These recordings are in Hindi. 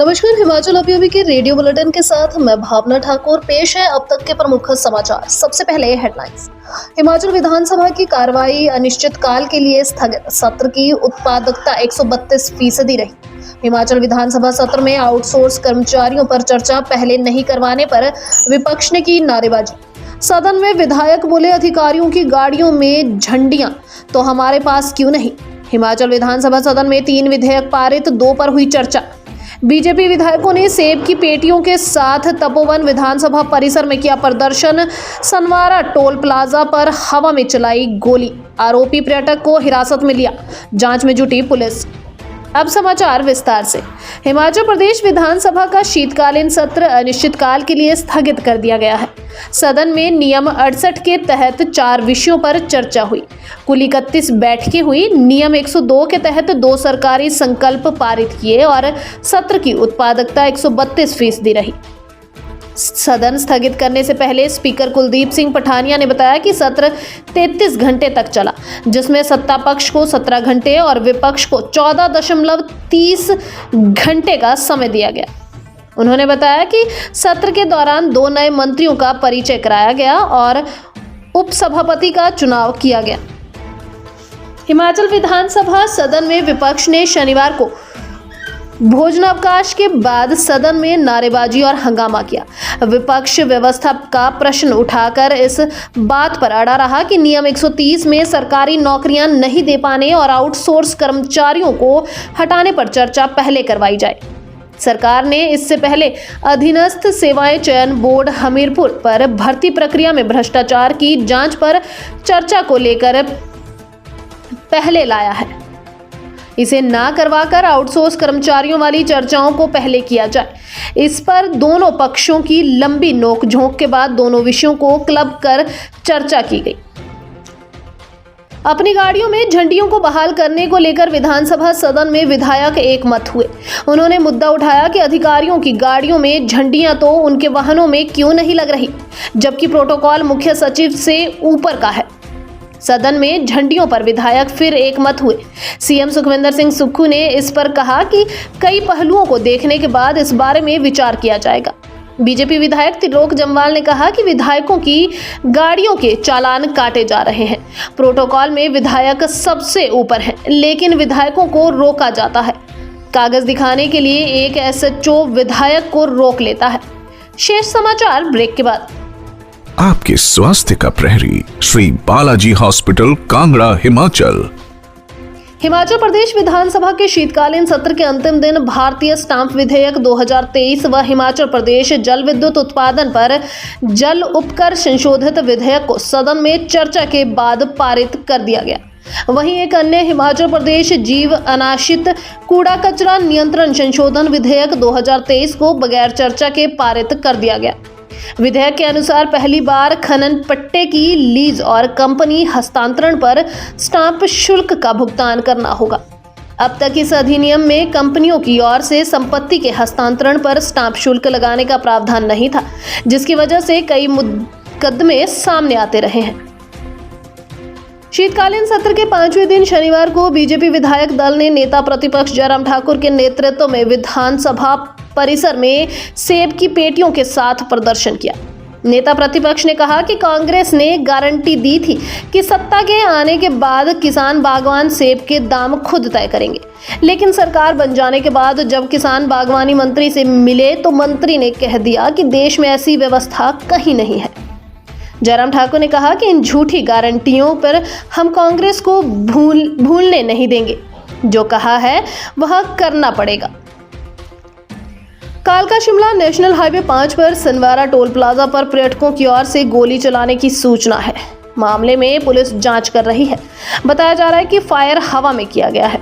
नमस्कार। हिमाचल अभी के रेडियो बुलेटिन के साथ मैं भावना ठाकुर। पेश है अब तक के प्रमुख समाचार। सबसे पहले हेडलाइंस। हिमाचल विधानसभा की कार्रवाई अनिश्चितकाल के लिए स्थगित। सत्र की उत्पादकता 132% रही। हिमाचल विधानसभा सत्र में आउटसोर्स कर्मचारियों पर चर्चा पहले नहीं करवाने पर विपक्ष ने की नारेबाजी। सदन में विधायक बोले, अधिकारियों की गाड़ियों में झंडियां तो हमारे पास क्यों नहीं। हिमाचल विधानसभा सदन में 3 विधेयक पारित, 2 पर हुई चर्चा। बीजेपी विधायकों ने सेब की पेटियों के साथ तपोवन विधानसभा परिसर में किया प्रदर्शन। सनवारा टोल प्लाजा पर हवा में चलाई गोली। आरोपी पर्यटक को हिरासत में लिया। जांच में जुटी पुलिस। अब समाचार विस्तार से। हिमाचल प्रदेश विधानसभा का शीतकालीन सत्र अनिश्चितकाल के लिए स्थगित कर दिया गया है। सदन में नियम 68 के तहत 4 विषयों पर चर्चा हुई। कुल 31 बैठकें हुई। नियम 102 के तहत 2 सरकारी संकल्प पारित किए और सत्र की उत्पादकता 132% रही। सदन स्थगित करने से पहले स्पीकर कुलदीप सिंह पठानिया ने बताया कि सत्र 33 घंटे तक चला, जिसमें सत्ता पक्ष को 17 घंटे और विपक्ष को 14.30 घंटे का समय दिया गया। उन्होंने बताया कि सत्र के दौरान 2 नए मंत्रियों का परिचय कराया गया और उपसभापति का चुनाव किया गया। हिमाचल विधानसभा सदन में विपक्ष ने शनिवार को भोजनावकाश के बाद सदन में नारेबाजी और हंगामा किया। विपक्ष व्यवस्था का प्रश्न उठाकर इस बात पर अड़ा रहा कि नियम 130 में सरकारी नौकरियां नहीं दे पाने और आउटसोर्स कर्मचारियों को हटाने पर चर्चा पहले करवाई जाए। सरकार ने इससे पहले अधीनस्थ सेवाएं चयन बोर्ड हमीरपुर पर भर्ती प्रक्रिया में भ्रष्टाचार की जांच पर चर्चा को लेकर पहले लाया है। इसे ना करवाकर आउटसोर्स कर्मचारियों वाली चर्चाओं को पहले किया जाए। इस पर दोनों पक्षों की लंबी नोकझोंक के बाद दोनों विषयों को क्लब कर चर्चा की गई। अपनी गाड़ियों में झंडियों को बहाल करने को लेकर विधानसभा सदन में विधायक एकमत हुए। उन्होंने मुद्दा उठाया कि अधिकारियों की गाड़ियों में झंडियां तो उनके वाहनों में क्यों नहीं लग रही, जबकि प्रोटोकॉल मुख्य सचिव से ऊपर का है। सदन में झंडियों पर विधायक फिर एकमत हुए। सीएम सुखविंदर सिंह सुक्खू ने इस पर कहा कि कई पहलुओं को देखने के बाद इस बारे में विचार किया जाएगा। बीजेपी विधायक त्रिलोक जम्वाल ने कहा कि विधायकों की गाड़ियों के चालान काटे जा रहे हैं। प्रोटोकॉल में विधायक सबसे ऊपर हैं, लेकिन विधायकों को रोका जाता है। कागज दिखाने के लिए एक एसएचओ विधायक को रोक लेता है। शेष समाचार ब्रेक के बाद। आपके स्वास्थ्य का प्रहरी श्री बालाजी हॉस्पिटल, कांगड़ा, हिमाचल। हिमाचल प्रदेश विधानसभा के शीतकालीन सत्र के अंतिम दिन भारतीय स्टाम्प विधेयक 2023 व हिमाचल प्रदेश जल विद्युत उत्पादन पर जल उपकर संशोधित विधेयक को सदन में चर्चा के बाद पारित कर दिया गया। वहीं एक अन्य हिमाचल प्रदेश जीव अनाशित कूड़ा कचरा नियंत्रण संशोधन विधेयक 2023 को बगैर चर्चा के पारित कर दिया गया। विधेयक के अनुसार पहली बार खनन पट्टे की लीज और कंपनी हस्तांतरण पर स्टाम्प शुल्क का भुगतान करना होगा। अब तक इस अधिनियम में कंपनियों की ओर से संपत्ति के हस्तांतरण पर स्टाम्प शुल्क लगाने का प्रावधान नहीं था, जिसकी वजह से कई मुकदमे सामने आते रहे हैं। शीतकालीन सत्र के 5वें दिन शनिवार को बीजेपी विधायक दल ने नेता प्रतिपक्ष जयराम ठाकुर के नेतृत्व में विधानसभा परिसर में सेब की पेटियों के साथ प्रदर्शन किया। नेता प्रतिपक्ष ने कहा कि कांग्रेस ने गारंटी दी थी कि सत्ता के आने के बाद किसान बागवान सेब के दाम खुद तय करेंगे, लेकिन सरकार बन जाने के बाद जब किसान बागवानी मंत्री से मिले तो मंत्री ने कह दिया कि देश में ऐसी व्यवस्था कहीं नहीं है। जयराम ठाकुर ने कहा कि इन झूठी गारंटियों पर हम कांग्रेस को भूलने नहीं देंगे। जो कहा है वह करना पड़ेगा। कालका शिमला नेशनल हाईवे 5 पर सनवारा टोल प्लाजा पर पर्यटकों की ओर से गोली चलाने की सूचना है। मामले में पुलिस जांच कर रही है। बताया जा रहा है कि फायर हवा में किया गया है।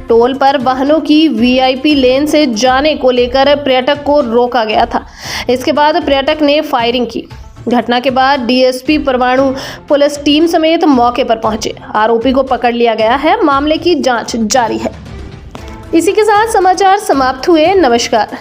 टोल पर वाहनों की वीआईपी लेन से जाने को लेकर पर्यटक को रोका गया था। इसके बाद पर्यटक ने फायरिंग की। घटना के बाद डीएसपी परवाणु पुलिस टीम समेत मौके पर पहुंचे। आरोपी को पकड़ लिया गया है। मामले की जांच जारी है। इसी के साथ समाचार समाप्त हुए। नमस्कार।